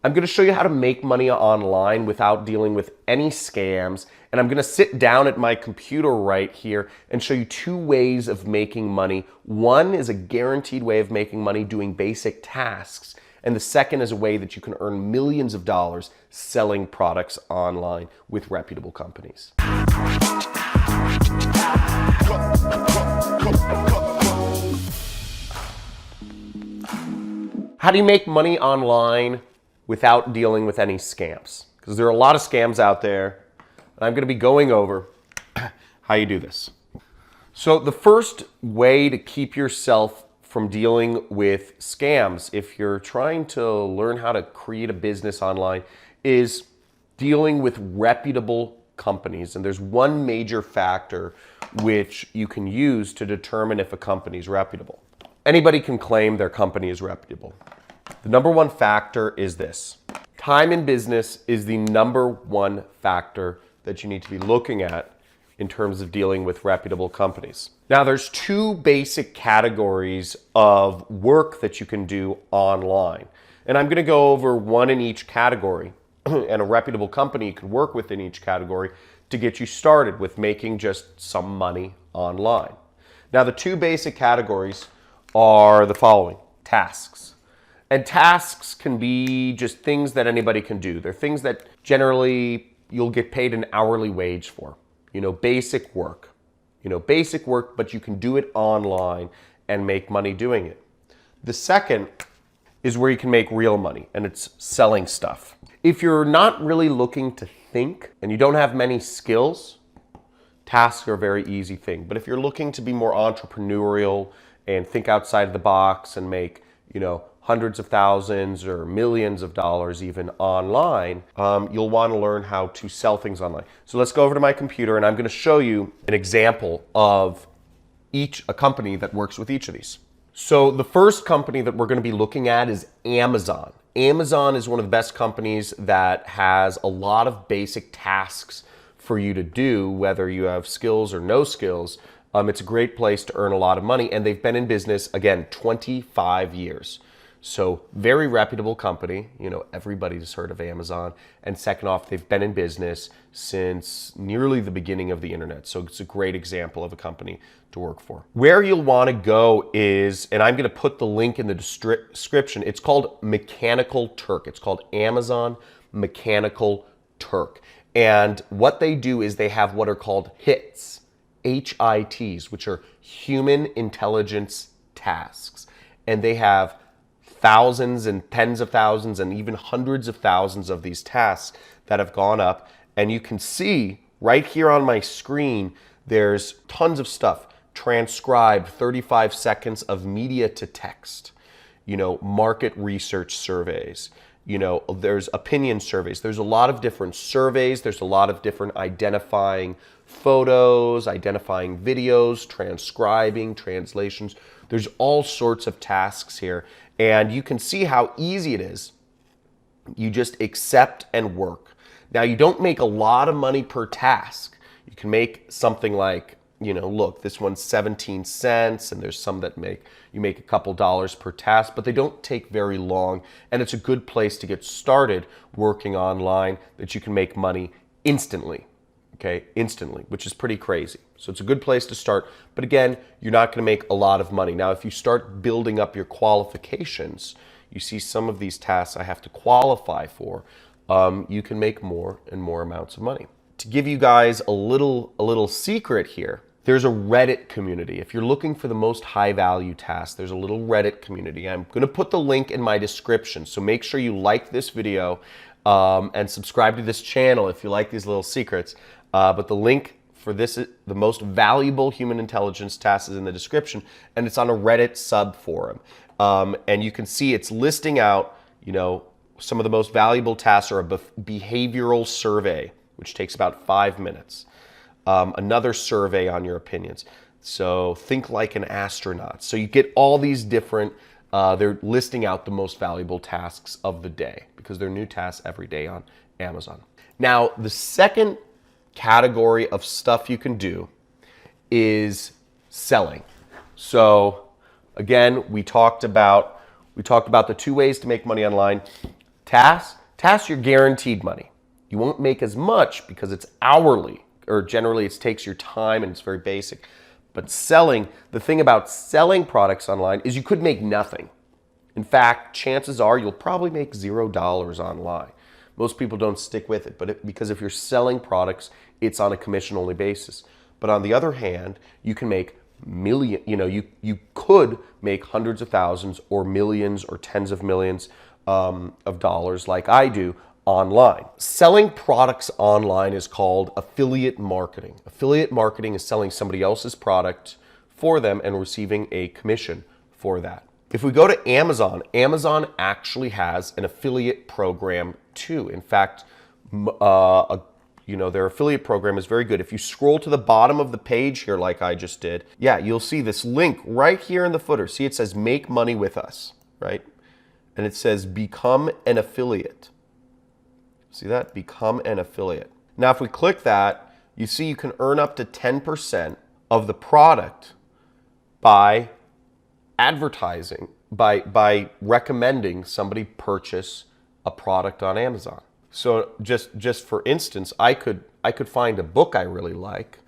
I'm going to show you how to make money online without dealing with any scams. And I'm going to sit down at my computer right here and show you 2 ways of making money. One is a guaranteed way of making money doing basic tasks. And the second is a way that you can earn millions of dollars selling products online with reputable companies. How do you make money online without dealing with any scams? Because there are a lot of scams out there, and I'm going to be going over how you do this. So the first way to keep yourself from dealing with scams, if you're trying to learn how to create a business online, is dealing with reputable companies. And there's one major factor which you can use to determine if a company is reputable. Anybody can claim their company is reputable. The number one factor is this. Time in business is the number one factor that you need to be looking at in terms of dealing with reputable companies. Now, there's 2 basic categories of work that you can do online. And I'm going to go over one in each category. And a reputable company you can work with in each category to get you started with making just some money online. Now, the 2 basic categories are the following: tasks. And tasks can be just things that anybody can do. They're things that generally you'll get paid an hourly wage for. Basic work. Basic work, but you can do it online and make money doing it. The second is where you can make real money, and it's selling stuff. If you're not really looking to think and you don't have many skills, tasks are a very easy thing. But if you're looking to be more entrepreneurial and think outside the box and make, hundreds of thousands or millions of dollars even online, you'll want to learn how to sell things online. So let's go over to my computer and I'm going to show you an example of a company that works with each of these. So the first company that we're going to be looking at is Amazon. Amazon is one of the best companies that has a lot of basic tasks for you to do, whether you have skills or no skills. It's a great place to earn a lot of money, and they've been in business, again, 25 years. So very reputable company. Everybody's heard of Amazon. And second off, they've been in business since nearly the beginning of the internet. So it's a great example of a company to work for. Where you'll want to go is, and I'm going to put the link in the description, it's called Mechanical Turk. It's called Amazon Mechanical Turk. And what they do is they have what are called HITs, HITs, which are human intelligence tasks. And they have thousands and tens of thousands and even hundreds of thousands of these tasks that have gone up. And you can see right here on my screen, there's tons of stuff. Transcribe 35 seconds of media to text, market research surveys, there's opinion surveys. There's a lot of different surveys. There's a lot of different identifying photos, identifying videos, transcribing, translations. There's all sorts of tasks here. And you can see how easy it is. You just accept and work. Now, you don't make a lot of money per task. You can make something like, look, this one's 17 cents, and there's some that you make a couple dollars per task, but they don't take very long. And it's a good place to get started working online that you can make money instantly. Okay, instantly, which is pretty crazy. So it's a good place to start. But again, you're not going to make a lot of money. Now, if you start building up your qualifications, you see some of these tasks I have to qualify for, you can make more and more amounts of money. To give you guys a little secret here, there's a Reddit community. If you're looking for the most high value tasks, there's a little Reddit community. I'm going to put the link in my description. So make sure you like this video and subscribe to this channel if you like these little secrets. But the link for this, the most valuable human intelligence task, is in the description, and it's on a Reddit sub forum. And you can see it's listing out, some of the most valuable tasks are a behavioral survey, which takes about 5 minutes. Another survey on your opinions. So think like an astronaut. So you get all these different, they're listing out the most valuable tasks of the day because they're new tasks every day on Amazon. Now, the second category of stuff you can do is selling. So again, we talked about the 2 ways to make money online. Tasks, you're guaranteed money. You won't make as much because it's hourly, or generally it takes your time and it's very basic. But the thing about selling products online is you could make nothing. In fact, chances are you'll probably make $0 online. Most people don't stick with it, because if you're selling products, it's on a commission-only basis. But on the other hand, you can make you could make hundreds of thousands or millions or tens of millions of dollars like I do online. Selling products online is called affiliate marketing. Affiliate marketing is selling somebody else's product for them and receiving a commission for that. If we go to Amazon, Amazon actually has an affiliate program too. In fact, their affiliate program is very good. If you scroll to the bottom of the page here like I just did, you'll see this link right here in the footer. See, it says make money with us, right? And it says become an affiliate. See that? Become an affiliate. Now, if we click that, you see you can earn up to 10% of the product by advertising, by recommending somebody purchase a product on Amazon. So just for instance, I could find a book I really like.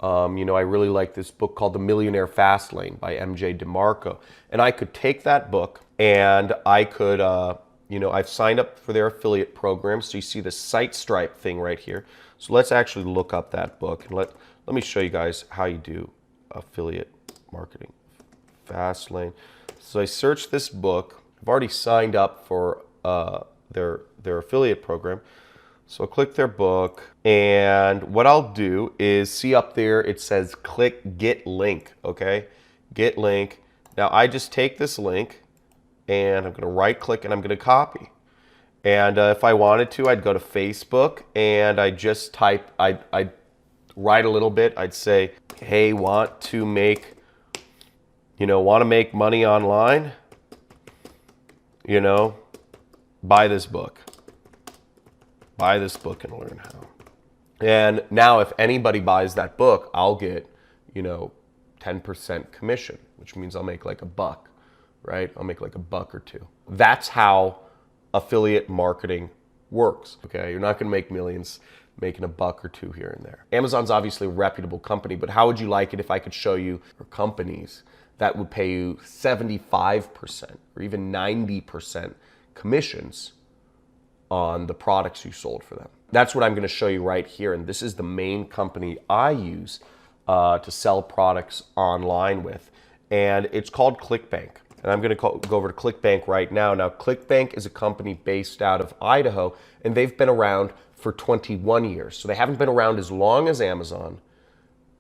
I really like this book called The Millionaire Fast Lane by MJ DeMarco. And I could take that book and I could, I've signed up for their affiliate program. So you see the site stripe thing right here. So let's actually look up that book and let me show you guys how you do affiliate marketing. Fast Lane. So I searched this book. I've already signed up for their affiliate program. So I'll click their book, and what I'll do is see up there it says click get link, okay? Get link. Now I just take this link and I'm going to right click and I'm going to copy. And if I wanted to, I'd go to Facebook and I just type, I'd write a little bit. I'd say, hey, want to make money online? Buy this book. Buy this book and learn how. And now if anybody buys that book, I'll get, 10% commission, which means I'll make like $1, right? I'll make like $1 or $2. That's how affiliate marketing works, okay? You're not gonna make millions making $1 or $2 here and there. Amazon's obviously a reputable company, but how would you like it if I could show you companies that would pay you 75% or even 90% commissions on the products you sold for them? That's what I'm going to show you right here. And this is the main company I use to sell products online with. And it's called ClickBank. And I'm going to go over to ClickBank right now. Now, ClickBank is a company based out of Idaho, and they've been around for 21 years. So they haven't been around as long as Amazon,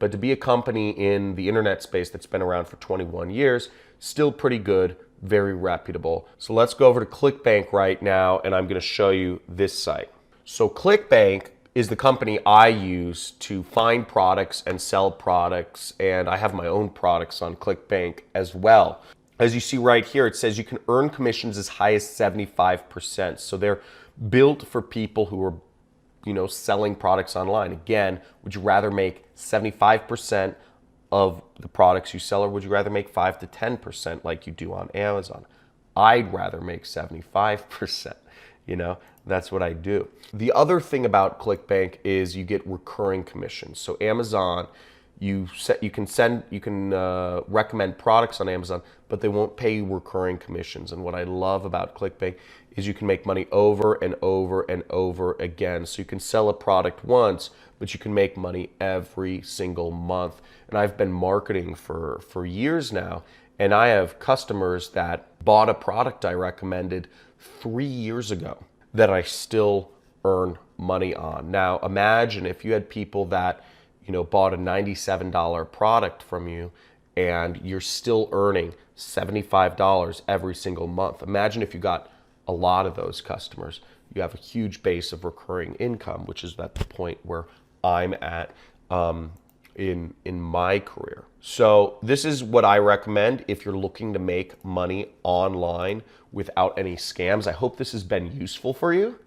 but to be a company in the internet space that's been around for 21 years, still pretty good, very reputable. So let's go over to ClickBank right now, and I'm going to show you this site. So ClickBank is the company I use to find products and sell products, and I have my own products on ClickBank as well. As you see right here, it says you can earn commissions as high as 75%. So they're built for people who are selling products online. Again, would you rather make 75% of the products you sell, or would you rather make 5 to 10% like you do on Amazon? I'd rather make 75%. That's what I do. The other thing about ClickBank is you get recurring commissions. So Amazon, you can recommend products on Amazon, but they won't pay you recurring commissions. And what I love about ClickBank is you can make money over and over and over again. So you can sell a product once, but you can make money every single month. And I've been marketing for years now, and I have customers that bought a product I recommended 3 years ago that I still earn money on. Now, imagine if you had people that bought a $97 product from you and you're still earning $75 every single month. Imagine if you got a lot of those customers. You have a huge base of recurring income, which is at the point where I'm at in my career. So this is what I recommend if you're looking to make money online without any scams. I hope this has been useful for you.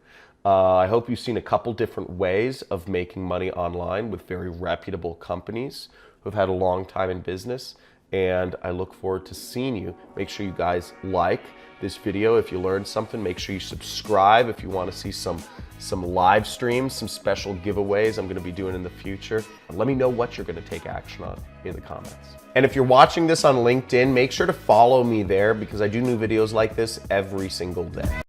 I hope you've seen a couple different ways of making money online with very reputable companies who've had a long time in business. And I look forward to seeing you. Make sure you guys like, this video. If you learned something, make sure you subscribe if you want to see some live streams, some special giveaways I'm going to be doing in the future. Let me know what you're going to take action on in the comments. And if you're watching this on LinkedIn, make sure to follow me there because I do new videos like this every single day.